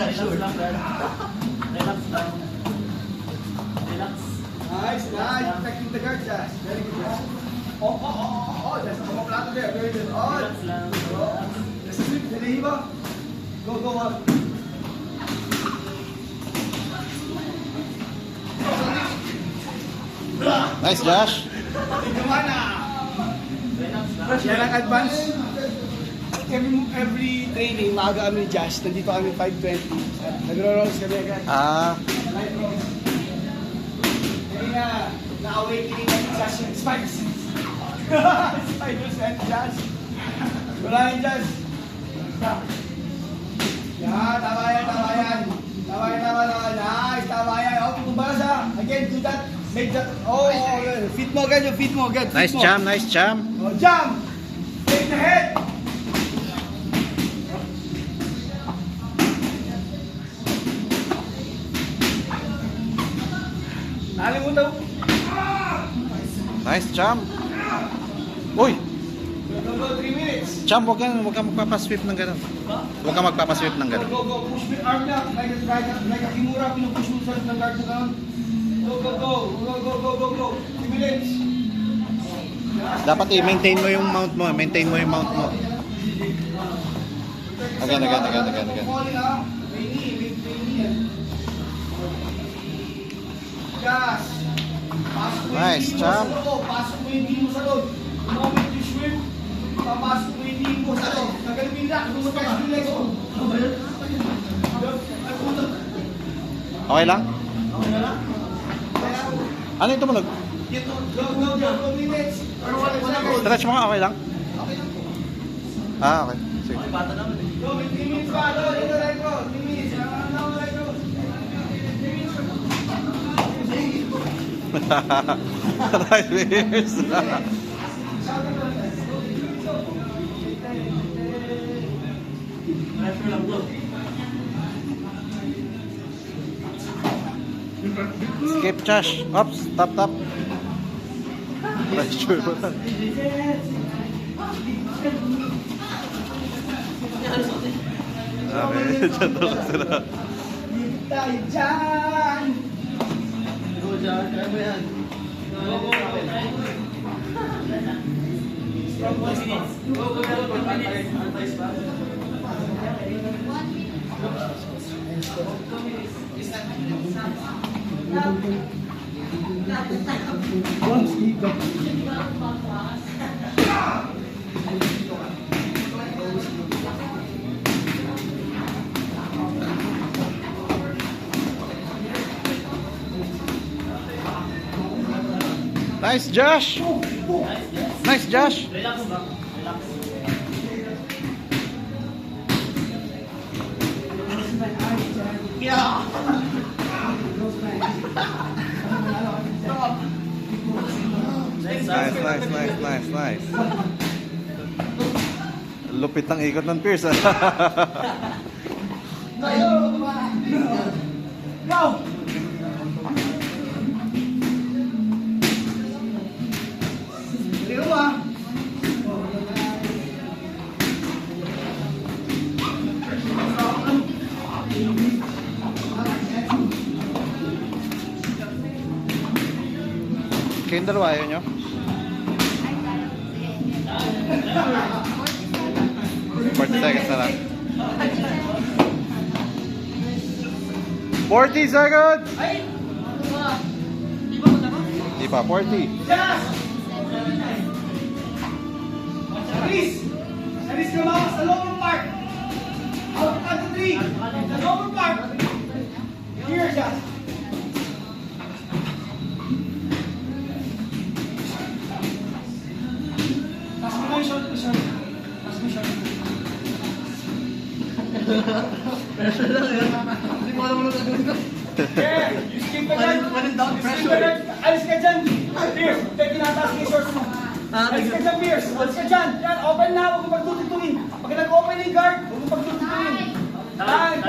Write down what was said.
pressure. Relax lang. Relax lang. Relax. Nice, nice. Protecting the guard, Josh. Very good, Josh. Oh, there's a couple plato there. Very good. Oh, Relax lang. there's a sweep. Hinihiba. Go, go, up. Nice, Josh. Kumana. Yan ang advance. Every training, maaga kami ni Josh. Nandito kami 5:20. Nagro-rolls kami agad. Kaya nga, na-awakening na ni Josh yung spikes. Spiders and Josh. Wala yung Josh. Yan, tama yan, tama yan. Tama yan, tama, tama. Nice, tama yan. Oh, kumbara siya. Again, do that. Make that. Oh, feet mo agad yung feet mo agad. Nice jam, nice jam. Oh, jump. Take the head. Nalimutan mo. Nice jam. Uy! Go, 3 minutes. Jam, huwag kang magpapasweep ng gano'n. Huwag kang magpapasweep ng gano'n. Go, go, go. Push with arm lang. Like a Kimura, pinupush mo sa guard mo ganun. Go, go, go. Go, go, go, go, go. 3 minutes. Dapat i-maintain mo yung mount mo. Maintain mo yung mount mo. Again. Falling, ha? May knee yan. Yes. Pasok mo yung Nice, knee mo jump. sa loob. Pasok mo yung knee mo sa loob. The moment you swim, papasok mo yung knee mo sa loob. Nagalipin lang. Lumagay yung legs mo. Okay lang? Ano yung tumunog? Go, go, go. 2 minutes. Or 1 seconds. Stretch mo nga, okay lang? Okay. Sige. Bata naman eh. Go, 3 minutes pa. Go, dito right go. 3 minutes. Ano, right go. 3 minutes. Right beers. Pressure lang to. Skip, Josh. Oops, tap. Pressure mo lang. Sabi, dyan daw sila. Dito tayo dyan. Go, Jar. Kaya mo yan. Go, go, go. From 1 minute. Go, go, go. 1 minute. Antays pa. Nice, Josh. Nice, Josh. Relax lang. Relax. Yeah. Nice. Lupit ng ikot ng Pierce. Go! Tingnan mo, ha? Kayong dalawa, ayaw nyo? Forty seconds na lang. 40 seconds! Di pa, 40. Yes! Alis lumawas sa lower part. Out at the 3. The lower part. Here, Josh. Taas mo na yung shot. Taas mo yung shot. Pressure lang yun. Hindi mo alam mo lang gagawin ko. Yeah, you skip ka dyan. When in doubt, You skip pressure. ka dyan. Alis ka dyan. Pierce, tayo tinataas ng shorts mo. Alis ka dyan, Pierce. Alis ka dyan. Yan, open na. Huwag mo pagtututungin. Pag nag-open yung guard, huwag mo pagtututungin. Time.